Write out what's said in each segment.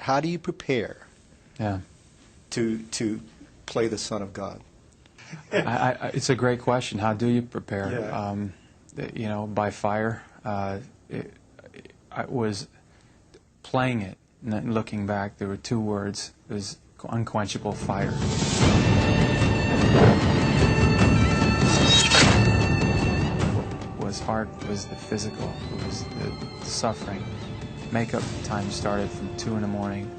How do you prepare Yeah. to play the Son of God? It's a great question. How do you prepare? Yeah. You know, by fire. I was playing it, and then looking back, there were two words. It was unquenchable fire. What was hard was the physical. It was the suffering. Makeup time started from 2 in the morning,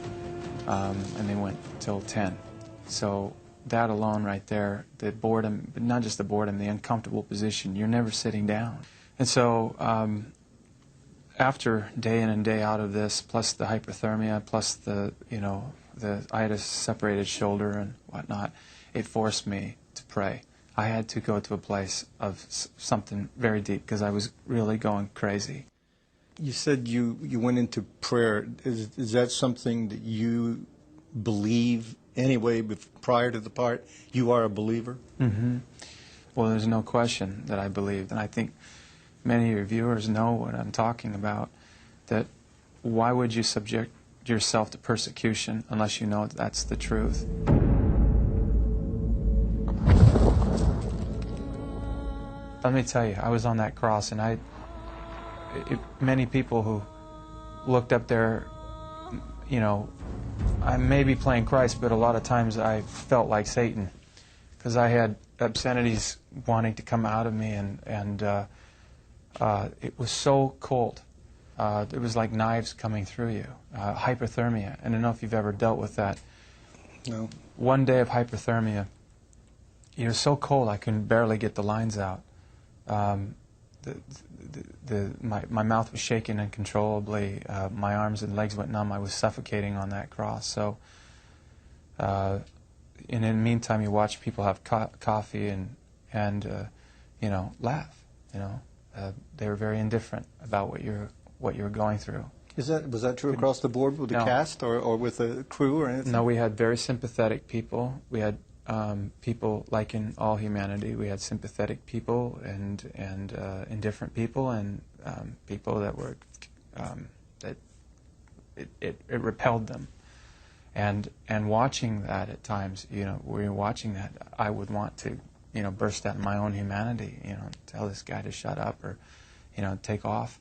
and they went till 10. So that alone right there, the boredom, but not just the boredom, the uncomfortable position, you're never sitting down. And so after day in and day out of this, plus the hyperthermia, plus the, you know, I had a separated shoulder and whatnot, it forced me to pray. I had to go to a place of something very deep because I was really going crazy. You said you went into prayer. Is that something that you believe anyway prior to the part? You are a believer? Mm-hmm. Well, there's no question that I believed, and I think many of your viewers know what I'm talking about, that why would you subject yourself to persecution unless you know that's the truth? Let me tell you, I was on that cross, and many people who looked up there, you know, I may be playing Christ, but a lot of times I felt like Satan because I had obscenities wanting to come out of me, and it was so cold. It was like knives coming through you. Hyperthermia. I don't know if you've ever dealt with that. No. One day of hyperthermia, it was so cold I could barely get the lines out. My mouth was shaking uncontrollably. My arms and legs went numb. I was suffocating on that cross. So, and in the meantime, you watch people have coffee and you know, laugh. You know, they were very indifferent about what you were going through. Was that true across the board with the cast or with the crew or anything? No, we had very sympathetic people. We had people, like in all humanity, we had sympathetic people and indifferent people and people that were that it repelled them. And watching that at times, you know, when you're watching that, I would want to, you know, burst out in my own humanity, you know, tell this guy to shut up or, you know, take off.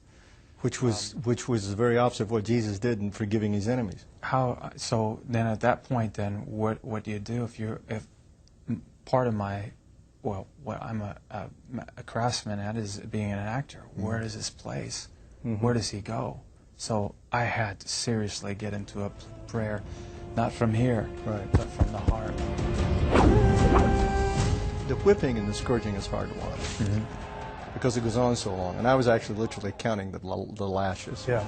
Which was the very opposite of what Jesus did in forgiving his enemies. So then at that point, then what do you do if part of my, well, what I'm a craftsman at is being an actor. Mm-hmm. Where does this place? Mm-hmm. Where does he go? So I had to seriously get into a prayer, not from here, right, but from the heart. The whipping and the scourging is hard to watch. Mm-hmm. Because it goes on so long. And I was actually literally counting the lashes. Yeah.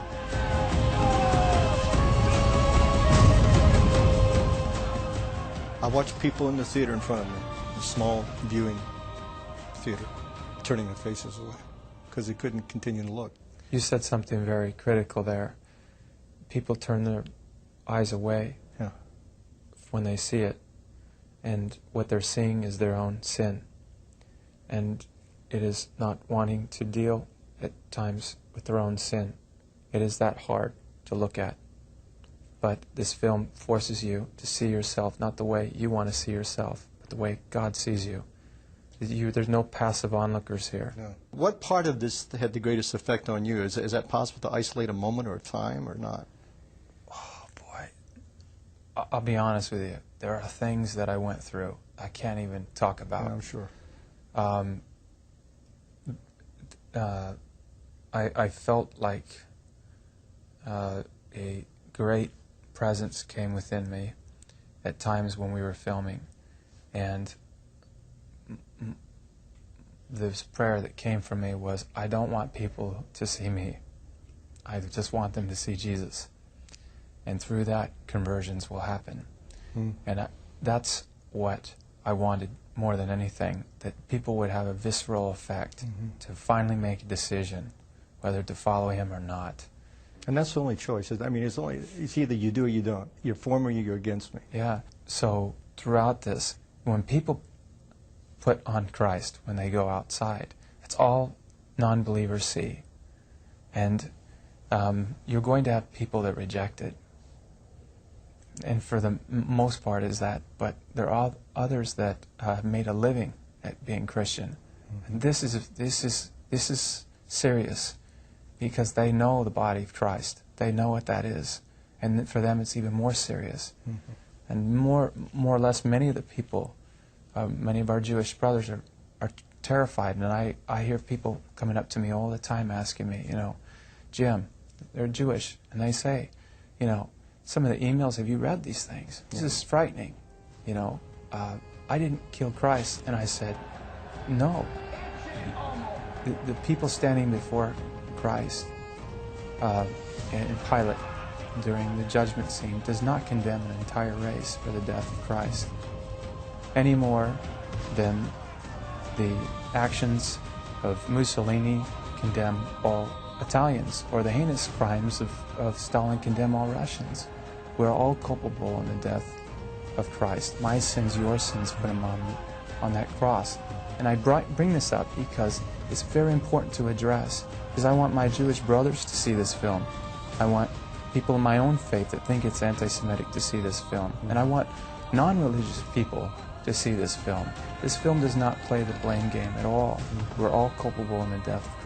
I watched people in the theater in front of me, a small viewing theater, turning their faces away because they couldn't continue to look. You said something very critical there. People turn their eyes away when they see it, and what they're seeing is their own sin. And it is not wanting to deal at times with their own sin. It is that hard to look at. But this film forces you to see yourself not the way you want to see yourself, but the way God sees you. There's no passive onlookers here. No. What part of this had the greatest effect on you? Is that possible to isolate a moment or a time or not? Oh, boy. I'll be honest with you. There are things that I went through I can't even talk about. Yeah, I'm sure. I felt like a great presence came within me at times when we were filming, and this prayer that came from me was, I don't want people to see me. I just want them to see Jesus. And through that, conversions will happen. And that's what I wanted more than anything, that people would have a visceral effect to finally make a decision whether to follow him or not. And that's the only choice. I mean, it's either you do or you don't. You're for me or you're against me. Yeah. So throughout this, when people put on Christ when they go outside, it's all non-believers see. And you're going to have people that reject it. And for the most part is that, but there are others that have made a living at being Christian. And this is serious, because they know the body of Christ. They know what that is. And for them it's even more serious. And more or less many of the people, many of our Jewish brothers are terrified. And I hear people coming up to me all the time asking me, you know, Jim, they're Jewish, and they say, you know, some of the emails, have you read these things? This is frightening. You know, I didn't kill Christ. And I said, no. The people standing before Christ and Pilate during the judgment scene does not condemn an entire race for the death of Christ, any more than the actions of Mussolini condemn all Italians, or the heinous crimes of Stalin condemn all Russians. We're all culpable in the death of Christ. My sins, your sins, put him on that cross. And I bring this up because it's very important to address, because I want my Jewish brothers to see this film. I want people in my own faith that think it's anti-Semitic to see this film. And I want non-religious people to see this film. This film does not play the blame game at all. We're all culpable in the death of